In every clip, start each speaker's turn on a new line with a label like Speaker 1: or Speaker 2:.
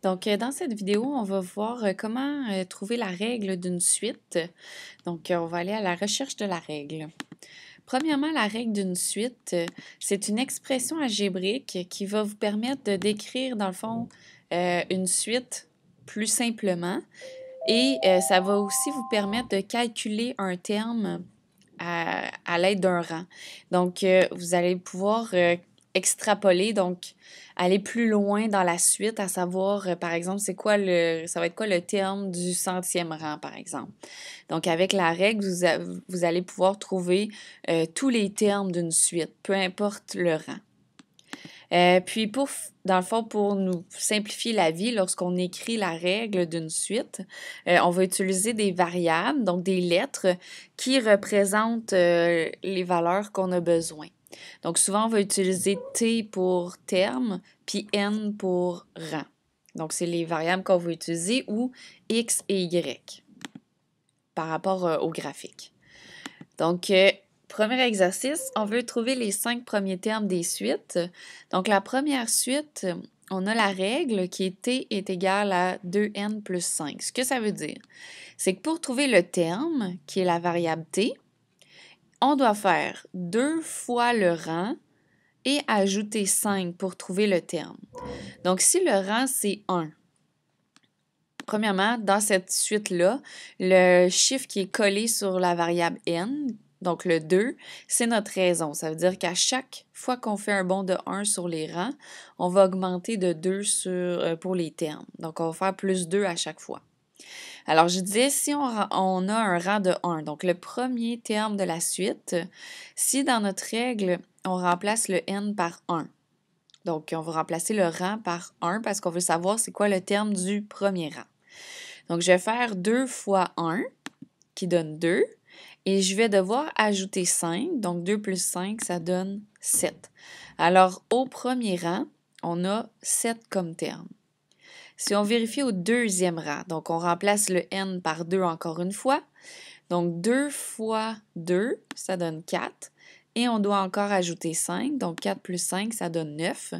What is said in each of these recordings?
Speaker 1: Donc, dans cette vidéo, on va voir comment trouver la règle d'une suite. Donc, on va aller à la recherche de la règle. Premièrement, la règle d'une suite, c'est une expression algébrique qui va vous permettre de décrire, dans le fond, une suite plus simplement. Et ça va aussi vous permettre de calculer un terme à l'aide d'un rang. Donc, vous allez pouvoir extrapoler, donc aller plus loin dans la suite, à savoir, par exemple, ça va être quoi le terme du centième rang, par exemple. Donc, avec la règle, vous allez pouvoir trouver tous les termes d'une suite, peu importe le rang. Puis, dans le fond, pour nous simplifier la vie, lorsqu'on écrit la règle d'une suite, on va utiliser des variables, donc des lettres qui représentent les valeurs qu'on a besoin. Donc, souvent, on va utiliser T pour terme, puis N pour rang. Donc, c'est les variables qu'on va utiliser, ou X et Y par rapport au graphique. Donc, premier exercice, on veut trouver les 5 premiers termes des suites. Donc, la première suite, on a la règle qui est T est égal à 2N plus 5. Ce que ça veut dire, c'est que pour trouver le terme, qui est la variable T, on doit faire 2 fois le rang et ajouter 5 pour trouver le terme. Donc, si le rang, c'est 1, premièrement, dans cette suite-là, le chiffre qui est collé sur la variable n, donc le 2, c'est notre raison. Ça veut dire qu'à chaque fois qu'on fait un bond de 1 sur les rangs, on va augmenter de 2 pour les termes. Donc, on va faire plus 2 à chaque fois. Alors, je disais, si on a un rang de 1, donc le premier terme de la suite, si dans notre règle, on remplace le n par 1, donc on va remplacer le rang par 1 parce qu'on veut savoir c'est quoi le terme du premier rang. Donc, je vais faire 2 fois 1, qui donne 2, et je vais devoir ajouter 5. Donc, 2 plus 5, ça donne 7. Alors, au premier rang, on a 7 comme terme. Si on vérifie au deuxième rang, donc on remplace le n par 2 encore une fois. Donc, 2 fois 2, ça donne 4. Et on doit encore ajouter 5. Donc, 4 plus 5, ça donne 9.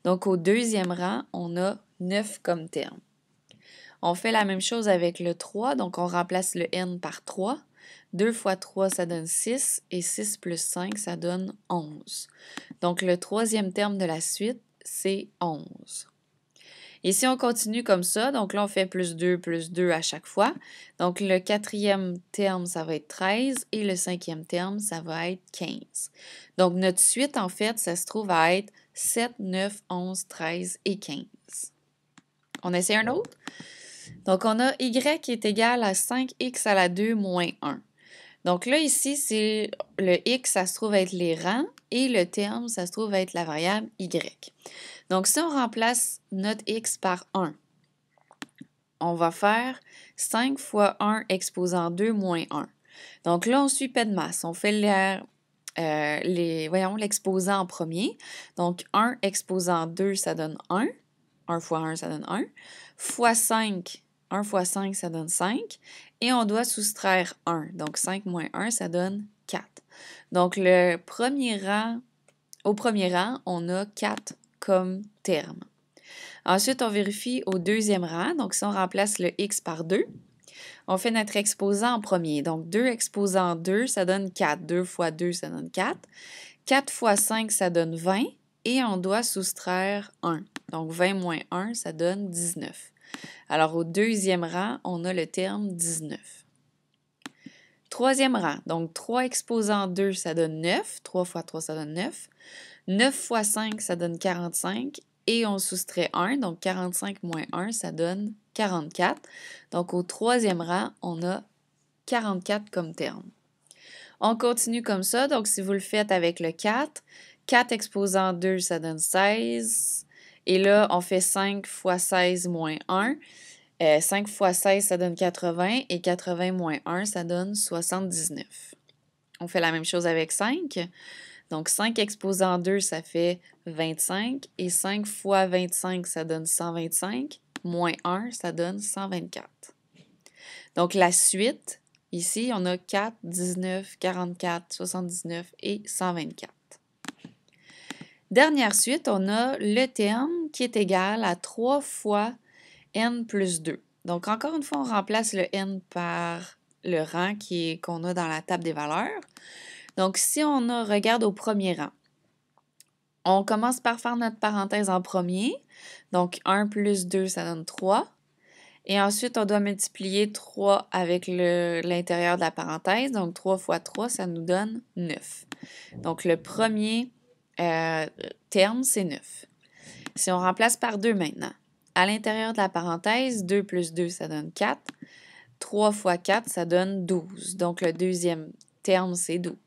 Speaker 1: Donc, au deuxième rang, on a 9 comme terme. On fait la même chose avec le 3, donc on remplace le n par 3. 2 fois 3, ça donne 6, et 6 plus 5, ça donne 11. Donc, le troisième terme de la suite, c'est 11. Et si on continue comme ça, donc là, on fait plus 2 à chaque fois. Donc, le quatrième terme, ça va être 13, et le cinquième terme, ça va être 15. Donc, notre suite, en fait, ça se trouve à être 7, 9, 11, 13 et 15. On essaie un autre? Donc, on a y est égal à 5x à la 2 moins 1. Donc là, ici, c'est le x, ça se trouve être les rangs, et le terme, ça se trouve être la variable y. Donc, si on remplace notre x par 1, on va faire 5 fois 1 exposant 2 moins 1. Donc là, on suit pas de masse. On fait l'exposant en premier. Donc, 1 exposant 2, ça donne 1. 1 fois 1, ça donne 1. Fois 5, 1 fois 5, ça donne 5. Et on doit soustraire 1. Donc, 5 moins 1, ça donne 4. Donc, au premier rang, on a 4 comme terme. Ensuite, on vérifie au deuxième rang. Donc, si on remplace le x par 2, on fait notre exposant en premier. Donc, 2 exposant 2, ça donne 4. 2 fois 2, ça donne 4. 4 fois 5, ça donne 20. Et on doit soustraire 1. Donc, 20 moins 1, ça donne 19. Alors, au deuxième rang, on a le terme 19. Troisième rang, donc 3 exposant 2, ça donne 9. 3 fois 3, ça donne 9. 9 fois 5, ça donne 45. Et on soustrait 1, donc 45 moins 1, ça donne 44. Donc, au troisième rang, on a 44 comme terme. On continue comme ça. Donc, si vous le faites avec le 4, 4 exposant 2, ça donne 16. Et là, on fait 5 fois 16 moins 1. 5 fois 16, ça donne 80. Et 80 moins 1, ça donne 79. On fait la même chose avec 5. Donc, 5 exposant 2, ça fait 25. Et 5 fois 25, ça donne 125. Moins 1, ça donne 124. Donc, la suite, ici, on a 4, 19, 44, 79 et 124. Dernière suite, on a le terme qui est égal à 3 fois n plus 2. Donc, encore une fois, on remplace le n par le rang qu'on a dans la table des valeurs. Donc, si on regarde au premier rang, on commence par faire notre parenthèse en premier. Donc, 1 plus 2, ça donne 3. Et ensuite, on doit multiplier 3 avec l'intérieur de la parenthèse. Donc, 3 fois 3, ça nous donne 9. Donc, le premier terme, c'est 9. Si on remplace par 2 maintenant, à l'intérieur de la parenthèse, 2 plus 2, ça donne 4. 3 fois 4, ça donne 12. Donc, le deuxième terme, c'est 12.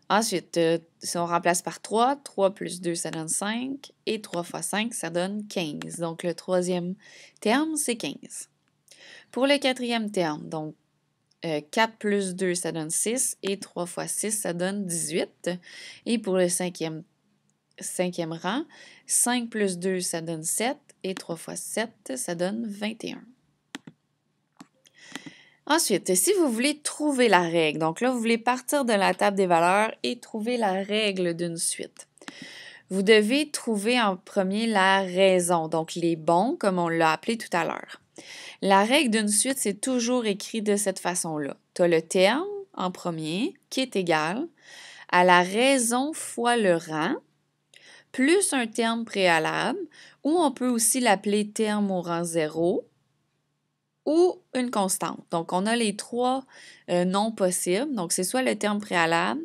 Speaker 1: Ensuite, si on remplace par 3, 3 plus 2, ça donne 5. Et 3 fois 5, ça donne 15. Donc, le troisième terme, c'est 15. Pour le quatrième terme, donc 4 plus 2, ça donne 6. Et 3 fois 6, ça donne 18. Et pour le cinquième rang, 5 plus 2, ça donne 7. Et 3 fois 7, ça donne 21. Ensuite, si vous voulez trouver la règle, donc là, vous voulez partir de la table des valeurs et trouver la règle d'une suite. Vous devez trouver en premier la raison, donc les bons, comme on l'a appelé tout à l'heure. La règle d'une suite, c'est toujours écrit de cette façon-là. Tu as le terme en premier, qui est égal à la raison fois le rang, plus un terme préalable, ou on peut aussi l'appeler terme au rang 0, ou une constante. Donc, on a les trois noms possibles. Donc, c'est soit le terme préalable,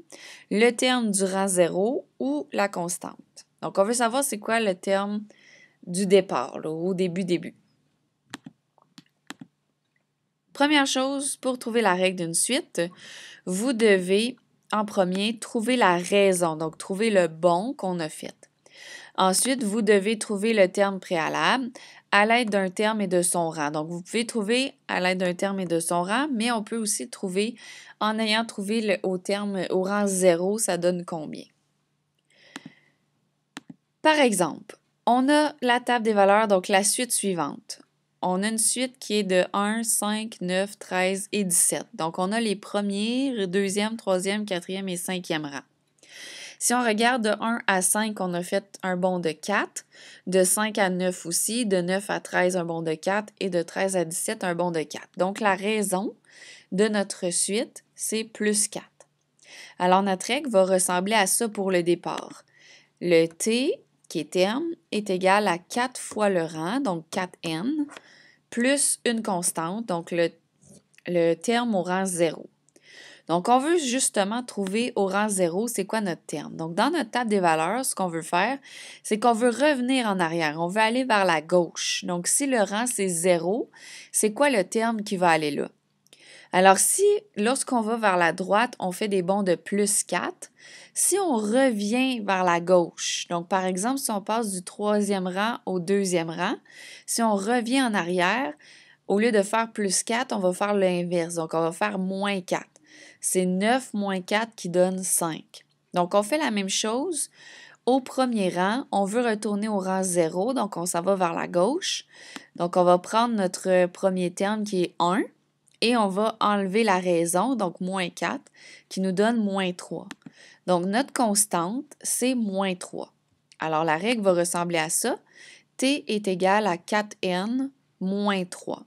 Speaker 1: le terme du rang 0 ou la constante. Donc, on veut savoir c'est quoi le terme du départ, là, au début. Première chose, pour trouver la règle d'une suite, vous devez, en premier, trouver la raison, donc trouver le bon qu'on a fait. Ensuite, vous devez trouver le terme préalable à l'aide d'un terme et de son rang. Donc, vous pouvez trouver à l'aide d'un terme et de son rang, mais on peut aussi trouver en ayant trouvé au rang 0, ça donne combien? Par exemple, on a la table des valeurs, donc la suite suivante. On a une suite qui est de 1, 5, 9, 13 et 17. Donc, on a les premiers, deuxième, troisième, quatrième et cinquième rangs. Si on regarde de 1 à 5, on a fait un bond de 4, de 5 à 9 aussi, de 9 à 13, un bond de 4 et de 13 à 17, un bond de 4. Donc, la raison de notre suite, c'est plus 4. Alors, notre règle va ressembler à ça pour le départ. Le T, qui est terme, est égal à 4 fois le rang, donc 4n, plus une constante, donc le terme au rang 0. Donc, on veut justement trouver au rang 0, c'est quoi notre terme. Donc, dans notre table des valeurs, ce qu'on veut faire, c'est qu'on veut revenir en arrière. On veut aller vers la gauche. Donc, si le rang, c'est 0, c'est quoi le terme qui va aller là? Alors, si, lorsqu'on va vers la droite, on fait des bonds de plus 4, si on revient vers la gauche, donc par exemple, si on passe du troisième rang au deuxième rang, si on revient en arrière, au lieu de faire plus 4, on va faire l'inverse. Donc, on va faire moins 4. C'est 9 moins 4 qui donne 5. Donc, on fait la même chose. Au premier rang, on veut retourner au rang 0, donc on s'en va vers la gauche. Donc, on va prendre notre premier terme qui est 1 et on va enlever la raison, donc moins 4, qui nous donne moins 3. Donc, notre constante, c'est moins 3. Alors, la règle va ressembler à ça. T est égal à 4n moins 3.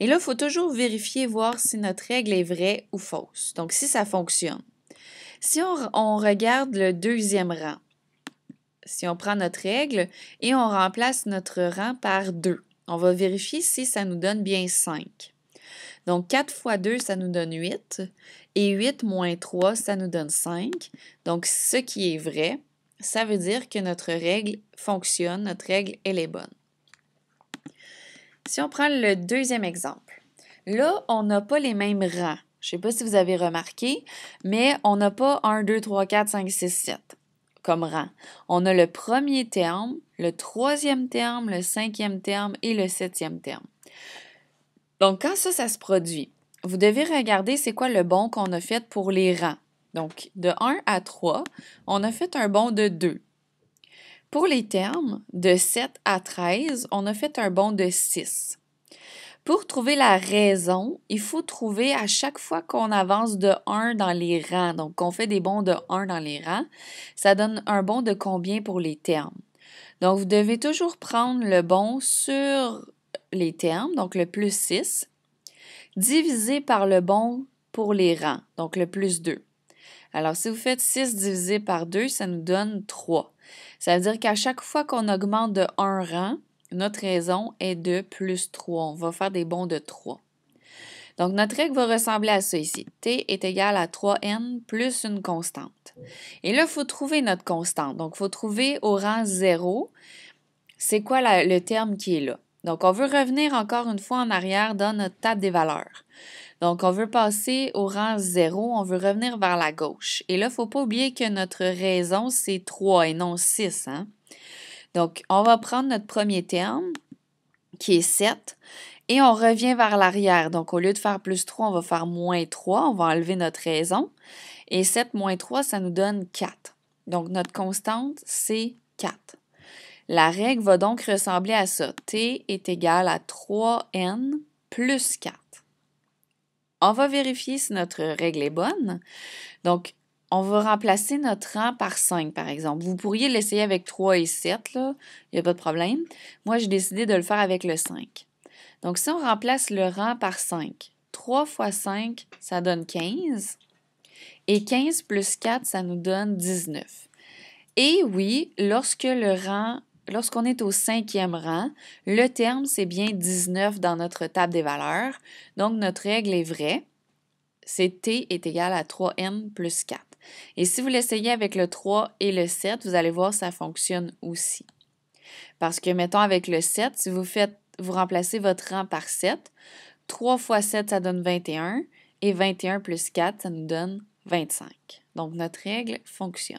Speaker 1: Et là, il faut toujours vérifier, voir si notre règle est vraie ou fausse. Donc, si ça fonctionne. Si on regarde le deuxième rang, si on prend notre règle et on remplace notre rang par 2, on va vérifier si ça nous donne bien 5. Donc, 4 fois 2, ça nous donne 8. Et 8 moins 3, ça nous donne 5. Donc, ce qui est vrai, ça veut dire que notre règle fonctionne, notre règle, elle est bonne. Si on prend le deuxième exemple, là, on n'a pas les mêmes rangs. Je ne sais pas si vous avez remarqué, mais on n'a pas 1, 2, 3, 4, 5, 6, 7 comme rang. On a le premier terme, le troisième terme, le cinquième terme et le septième terme. Donc, quand ça se produit, vous devez regarder c'est quoi le bond qu'on a fait pour les rangs. Donc, de 1 à 3, on a fait un bond de 2. Pour les termes, de 7 à 13, on a fait un bond de 6. Pour trouver la raison, il faut trouver à chaque fois qu'on avance de 1 dans les rangs, donc qu'on fait des bonds de 1 dans les rangs, ça donne un bond de combien pour les termes? Donc, vous devez toujours prendre le bon sur les termes, donc le plus 6, divisé par le bon pour les rangs, donc le plus 2. Alors, si vous faites 6 divisé par 2, ça nous donne 3. Ça veut dire qu'à chaque fois qu'on augmente de 1 rang, notre raison est de plus 3. On va faire des bonds de 3. Donc, notre règle va ressembler à ça ici. T est égal à 3n plus une constante. Et là, il faut trouver notre constante. Donc, il faut trouver au rang 0, c'est quoi le terme qui est là. Donc, on veut revenir encore une fois en arrière dans notre table des valeurs. Donc, on veut passer au rang 0, on veut revenir vers la gauche. Et là, il ne faut pas oublier que notre raison, c'est 3 et non 6. Hein? Donc, on va prendre notre premier terme, qui est 7, et on revient vers l'arrière. Donc, au lieu de faire plus 3, on va faire moins 3, on va enlever notre raison. Et 7 moins 3, ça nous donne 4. Donc, notre constante, c'est 4. La règle va donc ressembler à ça. T est égal à 3n plus 4. On va vérifier si notre règle est bonne. Donc, on va remplacer notre rang par 5, par exemple. Vous pourriez l'essayer avec 3 et 7, là. Il n'y a pas de problème. Moi, j'ai décidé de le faire avec le 5. Donc, si on remplace le rang par 5, 3 fois 5, ça donne 15. Et 15 plus 4, ça nous donne 19. Et oui, lorsqu'on est au 5e rang, le terme, c'est bien 19 dans notre table des valeurs. Donc, notre règle est vraie. C'est T est égal à 3n plus 4. Et si vous l'essayez avec le 3 et le 7, vous allez voir que ça fonctionne aussi. Parce que, mettons, avec le 7, si vous remplacez votre rang par 7, 3 fois 7, ça donne 21, et 21 plus 4, ça nous donne 25. Donc, notre règle fonctionne.